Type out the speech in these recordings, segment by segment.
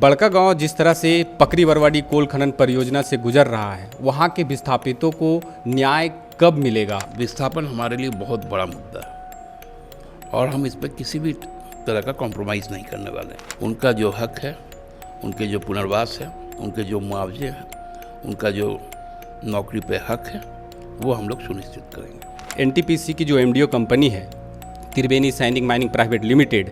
बड़कागांव जिस तरह से पकरी बरवाडी कोल खनन परियोजना से गुजर रहा है, वहाँ के विस्थापितों को न्याय कब मिलेगा? विस्थापन हमारे लिए बहुत बड़ा मुद्दा है और हम इस पर किसी भी तरह का कॉम्प्रोमाइज़ नहीं करने वाले। उनका जो हक है, उनके जो पुनर्वास है, उनके जो मुआवजे हैं, उनका जो नौकरी पे हक है, वो हम लोग सुनिश्चित करेंगे। एनटीपीसी की जो एमडीओ कंपनी है, त्रिवेणी सैनिक माइनिंग प्राइवेट लिमिटेड,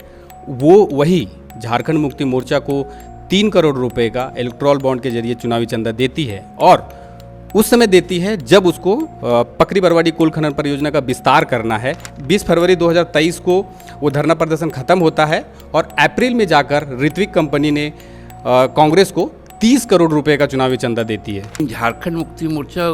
वो वही झारखंड मुक्ति मोर्चा को 3 करोड़ रुपए का इलेक्ट्रॉल बॉन्ड के जरिए चुनावी चंदा देती है और उस समय देती है जब उसको पकरी बरवाडी कोल खनन परियोजना का विस्तार करना है। 20 फरवरी 2023 को वो धरना प्रदर्शन खत्म होता है और अप्रैल में जाकर ऋत्विक कंपनी ने कांग्रेस को 30 करोड़ रुपए का चुनावी चंदा देती है। झारखंड मुक्ति मोर्चा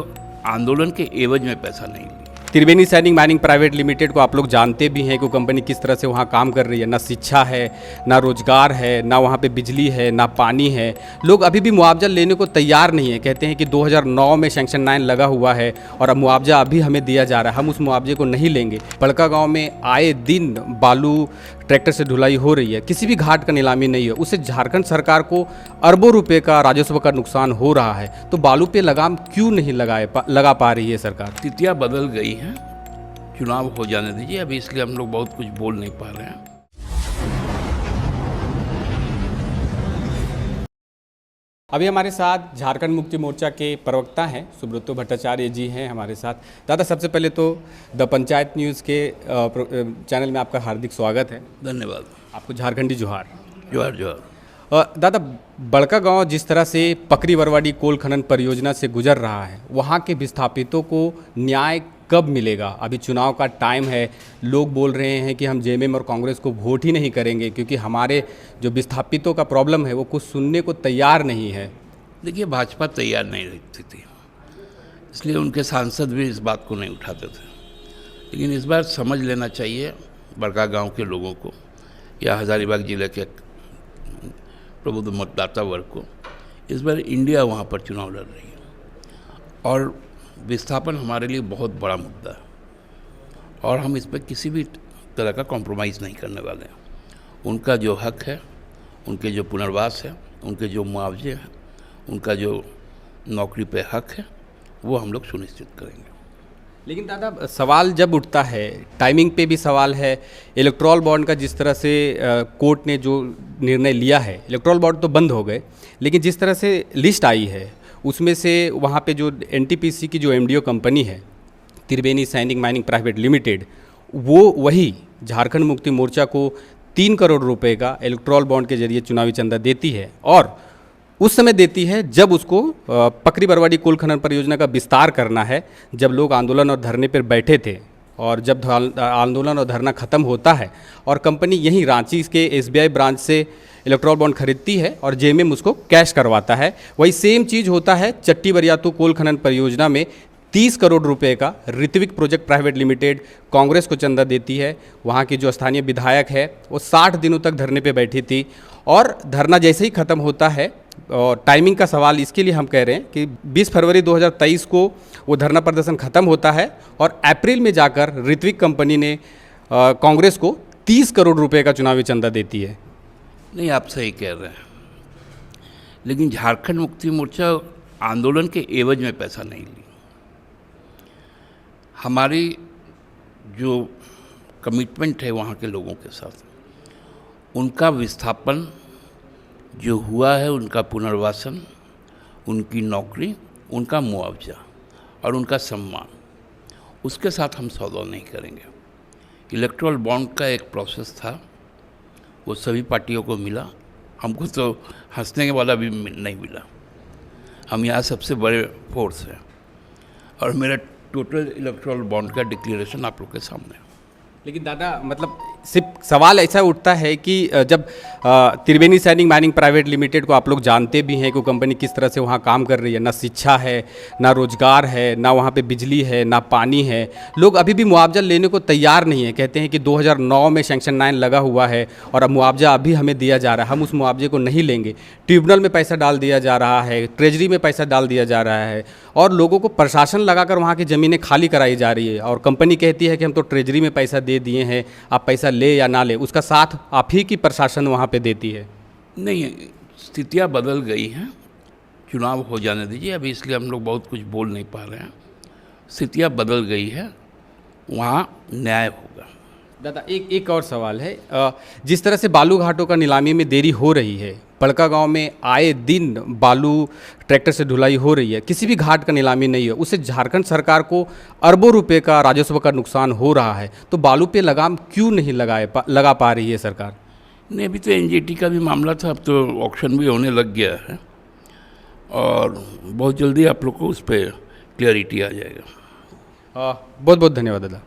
आंदोलन के एवज में पैसा नहीं लिया। त्रिवेणी सैनिक माइनिंग प्राइवेट लिमिटेड को आप लोग जानते भी हैं कि कंपनी किस तरह से वहाँ काम कर रही है। ना शिक्षा है, ना रोजगार है, ना वहाँ पे बिजली है, ना पानी है। लोग अभी भी मुआवजा लेने को तैयार नहीं है। कहते हैं कि 2009 में सेक्शन 9 लगा हुआ है और अब मुआवजा अभी हमें दिया जा रहा है, हम उस मुआवजे को नहीं लेंगे। बड़कागांव में आए दिन बालू ट्रैक्टर से ढुलाई हो रही है, किसी भी घाट का नीलामी नहीं है। उससे झारखंड सरकार को अरबों रुपए का राजस्व का नुकसान हो रहा है। तो बालू पे लगाम क्यों नहीं लगा पा रही है सरकार? स्थितियाँ बदल गई हैं, चुनाव हो जाने दीजिए अभी, इसलिए हम लोग बहुत कुछ बोल नहीं पा रहे हैं। अभी हमारे साथ झारखंड मुक्ति मोर्चा के प्रवक्ता हैं सुब्रतो भट्टाचार्य जी हैं हमारे साथ। दादा, सबसे पहले तो द पंचायत न्यूज़ के चैनल में आपका हार्दिक स्वागत है। धन्यवाद। आपको झारखंडी जोहार। जोहार जोहार। दादा, बड़कागांव जिस तरह से पकरी बरवाडी कोल खनन परियोजना से गुजर रहा है, वहाँ के विस्थापितों को न्याय कब मिलेगा? अभी चुनाव का टाइम है, लोग बोल रहे हैं कि हम जेएमएम और कांग्रेस को वोट ही नहीं करेंगे क्योंकि हमारे जो विस्थापितों का प्रॉब्लम है वो कुछ सुनने को तैयार नहीं है। देखिए, भाजपा तैयार नहीं रहती थी, इसलिए उनके सांसद भी इस बात को नहीं उठाते थे। लेकिन इस बार समझ लेना चाहिए बड़कागांव के लोगों को या हजारीबाग जिले के प्रबुद्ध मतदाता वर्ग को, इस बार इंडिया वहाँ पर चुनाव लड़ रही है और विस्थापन हमारे लिए बहुत बड़ा मुद्दा है और हम इस पर किसी भी तरह का कॉम्प्रोमाइज़ नहीं करने वाले हैं। उनका जो हक है, उनके जो पुनर्वास है, उनके जो मुआवजे हैं, उनका जो नौकरी पे हक है, वो हम लोग सुनिश्चित करेंगे। लेकिन दादा, सवाल जब उठता है, टाइमिंग पे भी सवाल है। इलेक्ट्रॉल बॉन्ड का जिस तरह से कोर्ट ने जो निर्णय लिया है, इलेक्ट्रॉल बॉन्ड तो बंद हो गए, लेकिन जिस तरह से लिस्ट आई है उसमें से वहाँ पे जो एनटीपीसी की जो एमडीओ कंपनी है, त्रिवेणी सैनिक माइनिंग प्राइवेट लिमिटेड, वो वही झारखंड मुक्ति मोर्चा को 3 करोड़ रुपए का इलेक्ट्रॉल बॉन्ड के जरिए चुनावी चंदा देती है और उस समय देती है जब उसको पकरी बरवाडी कोल खनन परियोजना का विस्तार करना है। जब लोग आंदोलन और धरने पर बैठे थे और जब आंदोलन और धरना खत्म होता है और कंपनी यहीं रांची के एसबीआई ब्रांच से इलेक्ट्रॉल बॉन्ड खरीदती है और जेएमएम उसको कैश करवाता है, वही सेम चीज़ होता है चट्टी बरियातू कोल खनन परियोजना में। 30 करोड़ रुपए का Ritwik project private limited Congress को चंदा देती है। वहाँ की जो स्थानीय विधायक है वो 60 दिनों तक धरने पे बैठी थी और धरना जैसे ही ख़त्म होता है, और टाइमिंग का सवाल इसके लिए हम कह रहे हैं कि 20 फरवरी 2023 को वो धरना प्रदर्शन ख़त्म होता है और अप्रैल में जाकर ऋत्विक कंपनी ने कांग्रेस को 30 करोड़ रुपए का चुनावी चंदा देती है। नहीं, आप सही कह रहे हैं, लेकिन झारखंड मुक्ति मोर्चा आंदोलन के एवज में पैसा नहीं ली। हमारी जो कमिटमेंट है वहाँ के लोगों के साथ, उनका विस्थापन जो हुआ है, उनका पुनर्वासन, उनकी नौकरी, उनका मुआवजा और उनका सम्मान, उसके साथ हम सौदा नहीं करेंगे। इलेक्ट्रल बॉन्ड का एक प्रोसेस था, वो सभी पार्टियों को मिला, हमको तो हंसने वाला भी नहीं मिला। हम यहाँ सबसे बड़े फोर्स हैं और मेरा टोटल इलेक्ट्रल बॉन्ड का डिक्लेरेशन आप लोग के सामने है। लेकिन दादा, मतलब सिर्फ सवाल ऐसा उठता है कि जब त्रिवेणी सैनिक माइनिंग प्राइवेट लिमिटेड को आप लोग जानते भी हैं कि कंपनी किस तरह से वहाँ काम कर रही है, ना शिक्षा है, ना रोजगार है, ना वहाँ पे बिजली है, ना पानी है। लोग अभी भी मुआवजा लेने को तैयार नहीं है। कहते हैं कि 2009 में सेक्शन 9 लगा हुआ है और अब मुआवजा अभी हमें दिया जा रहा है, हम उस मुआवजे को नहीं लेंगे। ट्रिब्यूनल में पैसा डाल दिया जा रहा है, ट्रेजरी में पैसा डाल दिया जा रहा है और लोगों को प्रशासन लगाकर वहाँ की ज़मीनें खाली कराई जा रही है और कंपनी कहती है कि हम तो ट्रेजरी में पैसा दे दिए हैं, आप पैसा ले या ना ले, उसका साथ आप ही की प्रशासन वहाँ पे देती है। नहीं, स्थितियाँ बदल गई हैं, चुनाव हो जाने दीजिए अभी, इसलिए हम लोग बहुत कुछ बोल नहीं पा रहे हैं। स्थितियाँ बदल गई है, वहाँ न्याय होगा। दादा एक और सवाल है, जिस तरह से बालू घाटों का नीलामी में देरी हो रही है, पड़का गांव में आए दिन बालू ट्रैक्टर से ढुलाई हो रही है, किसी भी घाट का नीलामी नहीं है, उससे झारखंड सरकार को अरबों रुपए का राजस्व का नुकसान हो रहा है, तो बालू पे लगाम क्यों नहीं लगा पा रही है सरकार? नहीं, अभी तो एनजीटी का भी मामला था, अब तो ऑक्शन भी होने लग गया है और बहुत जल्दी आप लोग को उस पर क्लियरिटी आ जाएगा। बहुत बहुत धन्यवाद दादा।